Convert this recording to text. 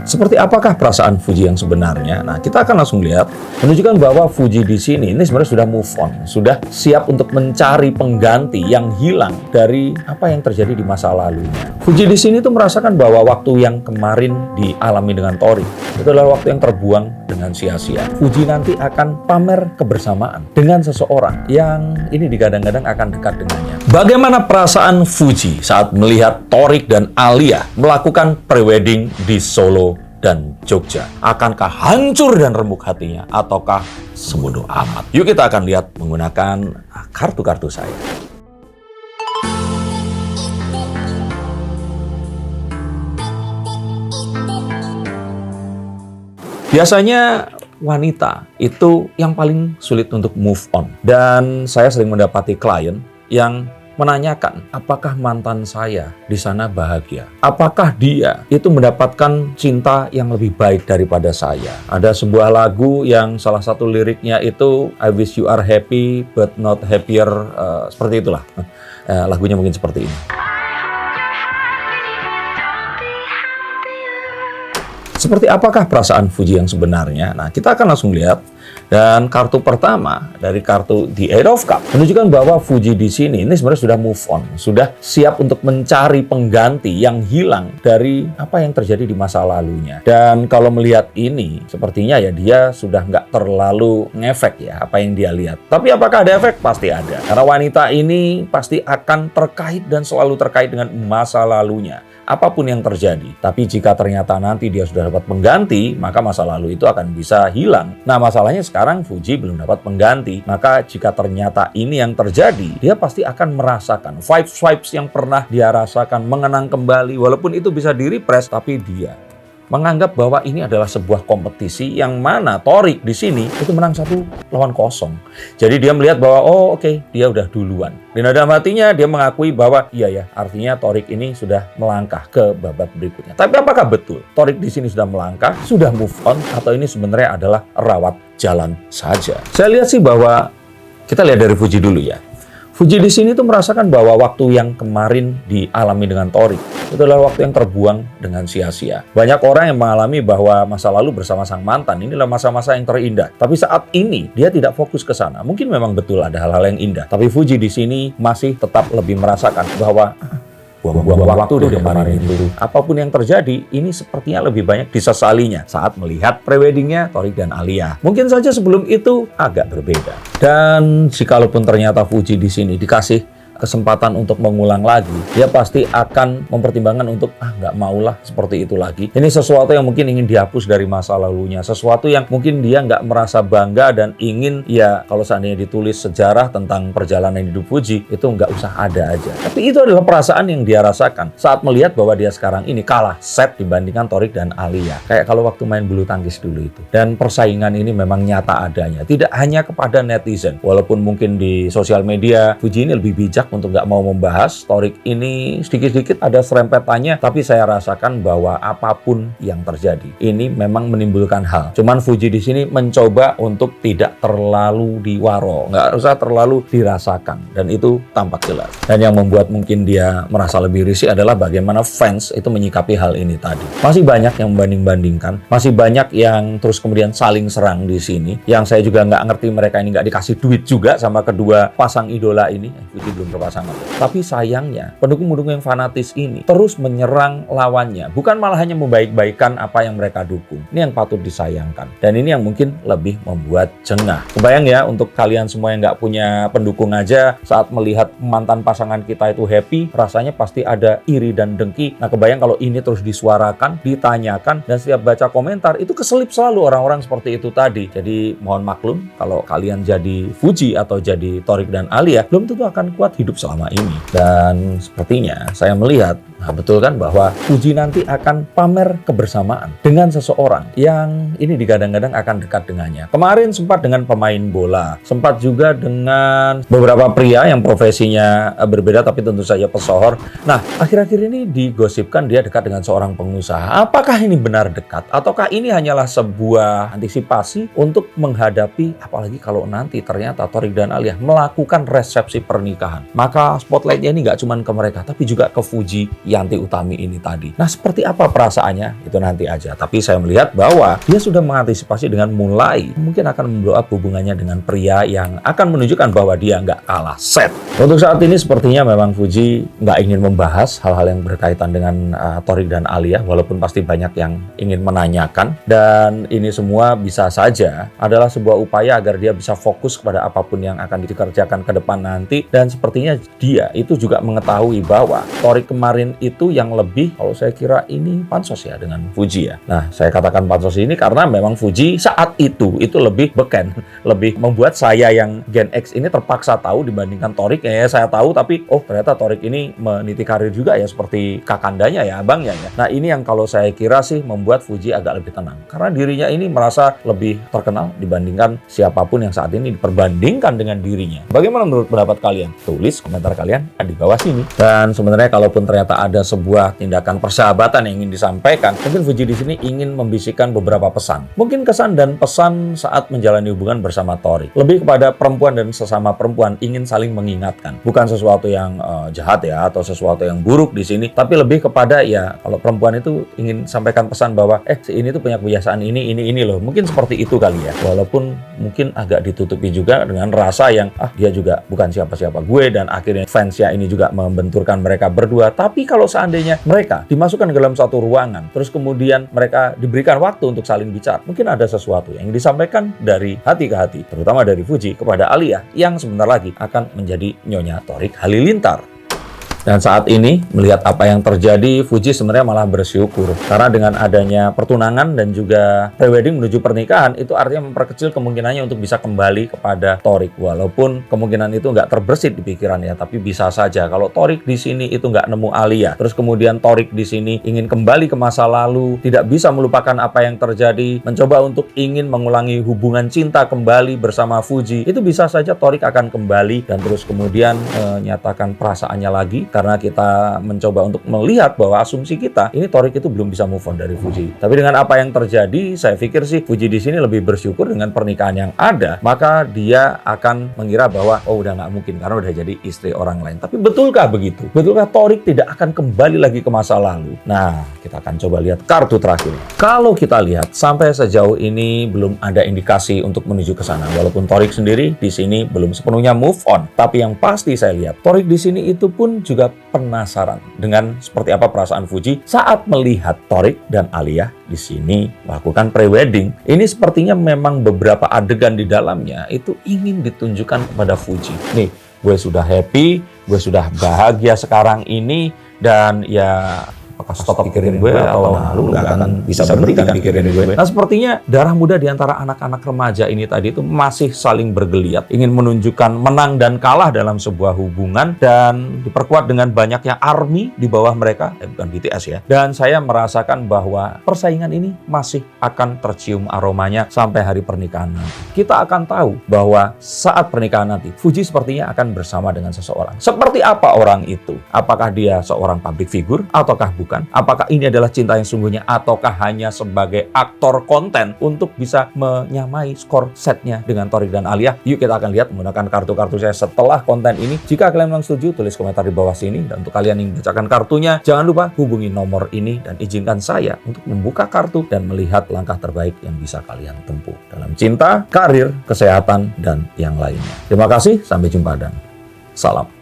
Seperti apakah perasaan Fuji yang sebenarnya? Nah, kita akan langsung lihat, menunjukkan bahwa Fuji di sini ini sebenarnya sudah move on, sudah siap untuk mencari pengganti yang hilang dari apa yang terjadi di masa lalunya. Fuji di sini tuh merasakan bahwa waktu yang kemarin dialami dengan Tori itu adalah waktu yang terbuang dengan sia-sia. Fuji nanti akan pamer kebersamaan dengan seseorang yang ini digadang-gadang akan dekat dengannya. Bagaimana perasaan Fuji saat melihat Torik dan Alia melakukan prewedding di Solo dan Jogja? Akankah hancur dan remuk hatinya ataukah sebodoh amat? Yuk kita akan lihat menggunakan kartu-kartu saya. Biasanya wanita itu yang paling sulit untuk move on. Dan saya sering mendapati klien yang menanyakan, apakah mantan saya di sana bahagia? Apakah dia itu mendapatkan cinta yang lebih baik daripada saya? Ada sebuah lagu yang salah satu liriknya itu I wish you are happy but not happier, seperti itulah. Lagunya mungkin seperti ini. Seperti apakah perasaan Fuji yang sebenarnya? Nah, kita akan langsung lihat. Dan kartu pertama dari kartu The Eight of Cups menunjukkan bahwa Fuji di sini ini sebenarnya sudah move on, sudah siap untuk mencari pengganti yang hilang dari apa yang terjadi di masa lalunya. Dan kalau melihat ini, sepertinya ya dia sudah nggak terlalu ngefek ya apa yang dia lihat. Tapi apakah ada efek? Pasti ada. Karena wanita ini pasti akan terkait dan selalu terkait dengan masa lalunya. Apapun yang terjadi. Tapi jika ternyata nanti dia sudah dapat pengganti, maka masa lalu itu akan bisa hilang. Nah, masalahnya sekarang Fuji belum dapat pengganti. Maka jika ternyata ini yang terjadi, dia pasti akan merasakan vibes yang pernah dia rasakan, mengenang kembali. Walaupun itu bisa di-repress, tapi dia menganggap bahwa ini adalah sebuah kompetisi yang mana Torik di sini itu menang 1-0. Jadi dia melihat bahwa oke, dia udah duluan. Dan dalam hatinya dia mengakui bahwa iya ya, artinya Torik ini sudah melangkah ke babak berikutnya. Tapi apakah betul Torik di sini sudah melangkah, sudah move on, atau ini sebenarnya adalah rawat jalan saja? Saya lihat sih bahwa kita lihat dari Fuji dulu ya. Fuji di sini tuh merasakan bahwa waktu yang kemarin dialami dengan Torik itu adalah waktu yang terbuang dengan sia-sia. Banyak orang yang mengalami bahwa masa lalu bersama sang mantan inilah masa-masa yang terindah. Tapi saat ini dia tidak fokus ke sana. Mungkin memang betul ada hal-hal yang indah. Tapi Fuji di sini masih tetap lebih merasakan bahwa buang-buang waktu dari kemarin itu. Apapun yang terjadi, ini sepertinya lebih banyak disesalinya saat melihat preweddingnya Torik dan Alia. Mungkin saja sebelum itu agak berbeda. Dan jikalaupun ternyata Fuji di sini dikasih kesempatan untuk mengulang lagi, dia pasti akan mempertimbangkan untuk nggak maulah seperti itu lagi. Ini sesuatu yang mungkin ingin dihapus dari masa lalunya, sesuatu yang mungkin dia nggak merasa bangga dan ingin ya kalau seandainya ditulis sejarah tentang perjalanan hidup Fuji itu nggak usah ada aja. Tapi itu adalah perasaan yang dia rasakan saat melihat bahwa dia sekarang ini kalah set dibandingkan Torik dan Alia. Kayak kalau waktu main bulu tangkis dulu itu. Dan persaingan ini memang nyata adanya, tidak hanya kepada netizen. Walaupun mungkin di sosial media Fuji ini lebih bijak untuk nggak mau membahas Torik ini, sedikit-sedikit ada serempetannya, tapi saya rasakan bahwa apapun yang terjadi ini memang menimbulkan hal. Cuman Fuji di sini mencoba untuk tidak terlalu diwaro, nggak usah terlalu dirasakan, dan itu tampak jelas. Dan yang membuat mungkin dia merasa lebih risih adalah bagaimana fans itu menyikapi hal ini tadi. Masih banyak yang membanding-bandingkan, masih banyak yang terus kemudian saling serang di sini. Yang saya juga nggak ngerti mereka ini nggak dikasih duit juga sama kedua pasang idola ini. Fuji belum berpasangan. Tapi sayangnya, pendukung-pendukung yang fanatis ini terus menyerang lawannya. Bukan malah hanya membaik-baikan apa yang mereka dukung. Ini yang patut disayangkan. Dan ini yang mungkin lebih membuat jengah. Kebayang ya, untuk kalian semua yang nggak punya pendukung aja, saat melihat mantan pasangan kita itu happy, rasanya pasti ada iri dan dengki. Nah, kebayang kalau ini terus disuarakan, ditanyakan, dan setiap baca komentar, itu keselip selalu orang-orang seperti itu tadi. Jadi, mohon maklum, kalau kalian jadi Fuji atau jadi Torik dan Alia, belum tentu akan kuat hidup selama ini. Dan sepertinya saya melihat, betul kan, bahwa Fuji nanti akan pamer kebersamaan dengan seseorang yang ini digadang-gadang akan dekat dengannya. Kemarin sempat dengan pemain bola, sempat juga dengan beberapa pria yang profesinya berbeda tapi tentu saja pesohor. Nah, akhir-akhir ini digosipkan dia dekat dengan seorang pengusaha. Apakah ini benar dekat? Ataukah ini hanyalah sebuah antisipasi untuk menghadapi, apalagi kalau nanti ternyata Torik dan Alia melakukan resepsi pernikahan. Maka spotlightnya ini nggak cuma ke mereka, tapi juga ke Fuji Yanti Utami ini tadi. Nah, seperti apa perasaannya? Itu nanti aja. Tapi saya melihat bahwa dia sudah mengantisipasi dengan mulai mungkin akan memblow up hubungannya dengan pria yang akan menunjukkan bahwa dia nggak kalah set. Untuk saat ini sepertinya memang Fuji nggak ingin membahas hal-hal yang berkaitan dengan Torik dan Alia, walaupun pasti banyak yang ingin menanyakan. Dan ini semua bisa saja adalah sebuah upaya agar dia bisa fokus kepada apapun yang akan dikerjakan ke depan nanti. Dan sepertinya dia itu juga mengetahui bahwa Torik kemarin itu yang lebih, kalau saya kira ini pansos ya dengan Fuji ya. Nah, saya katakan pansos ini karena memang Fuji saat itu lebih beken, lebih membuat saya yang Gen X ini terpaksa tahu dibandingkan Torik. Ya saya tahu, tapi ternyata Torik ini meniti karir juga ya, seperti kakandanya ya, abangnya ya. Nah, ini yang kalau saya kira sih membuat Fuji agak lebih tenang, karena dirinya ini merasa lebih terkenal dibandingkan siapapun yang saat ini diperbandingkan dengan dirinya. Bagaimana menurut pendapat kalian? Tulis komentar kalian di bawah sini. Dan sebenarnya kalaupun ternyata ada sebuah tindakan persahabatan yang ingin disampaikan, mungkin Fuji di sini ingin membisikkan beberapa pesan. Mungkin kesan dan pesan saat menjalani hubungan bersama Torik. Lebih kepada perempuan dan sesama perempuan ingin saling mengingatkan. Bukan sesuatu yang jahat ya, atau sesuatu yang buruk di sini, tapi lebih kepada ya, kalau perempuan itu ingin sampaikan pesan bahwa si ini tuh punya kebiasaan ini loh. Mungkin seperti itu kali ya. Walaupun mungkin agak ditutupi juga dengan rasa yang dia juga bukan siapa-siapa gue, dan akhirnya fansnya ini juga membenturkan mereka berdua. Tapi kalau seandainya mereka dimasukkan ke dalam satu ruangan, terus kemudian mereka diberikan waktu untuk saling bicara, mungkin ada sesuatu yang disampaikan dari hati ke hati, terutama dari Fuji kepada Alia yang sebentar lagi akan menjadi Nyonya Torik Halilintar. Dan saat ini, melihat apa yang terjadi, Fuji sebenarnya malah bersyukur. Karena dengan adanya pertunangan dan juga prewedding menuju pernikahan, itu artinya memperkecil kemungkinannya untuk bisa kembali kepada Torik. Walaupun kemungkinan itu nggak terbersit di pikiran ya, tapi bisa saja kalau Torik di sini itu nggak nemu Alia. Terus kemudian Torik di sini ingin kembali ke masa lalu, tidak bisa melupakan apa yang terjadi, mencoba untuk ingin mengulangi hubungan cinta kembali bersama Fuji. Itu bisa saja Torik akan kembali dan terus kemudian menyatakan perasaannya lagi. Karena kita mencoba untuk melihat bahwa asumsi kita, ini Torik itu belum bisa move on dari Fuji. Tapi dengan apa yang terjadi, saya pikir sih Fuji di sini lebih bersyukur dengan pernikahan yang ada. Maka dia akan mengira bahwa udah nggak mungkin karena udah jadi istri orang lain. Tapi betulkah begitu? Betulkah Torik tidak akan kembali lagi ke masa lalu? Nah, kita akan coba lihat kartu terakhir. Kalau kita lihat sampai sejauh ini belum ada indikasi untuk menuju ke sana. Walaupun Torik sendiri di sini belum sepenuhnya move on. Tapi yang pasti saya lihat Torik di sini itu pun juga penasaran dengan seperti apa perasaan Fuji saat melihat Torik dan Alia di sini melakukan prewedding. Ini sepertinya memang beberapa adegan di dalamnya itu ingin ditunjukkan kepada Fuji. Nih, gue sudah happy, gue sudah bahagia sekarang ini, dan ya apakah stop pikirin gue atau lu nggak akan bisa berhenti kan pikirin gue. Nah, sepertinya darah muda di antara anak-anak remaja ini tadi itu masih saling bergeliat, ingin menunjukkan menang dan kalah dalam sebuah hubungan, dan diperkuat dengan banyaknya army di bawah mereka, bukan BTS ya. Dan saya merasakan bahwa persaingan ini masih akan tercium aromanya sampai hari pernikahan nanti. Kita akan tahu bahwa saat pernikahan nanti Fuji sepertinya akan bersama dengan seseorang. Seperti apa orang itu? Apakah dia seorang public figure ataukah bukan? Apakah ini adalah cinta yang sungguhnya ataukah hanya sebagai aktor konten untuk bisa menyamai skor setnya dengan Torik dan Alia? Yuk kita akan lihat menggunakan kartu-kartu saya setelah konten ini. Jika kalian memang setuju, tulis komentar di bawah sini. Dan untuk kalian yang bacakan kartunya, jangan lupa hubungi nomor ini dan izinkan saya untuk membuka kartu dan melihat langkah terbaik yang bisa kalian tempuh dalam cinta, karir, kesehatan, dan yang lainnya. Terima kasih, sampai jumpa dan salam.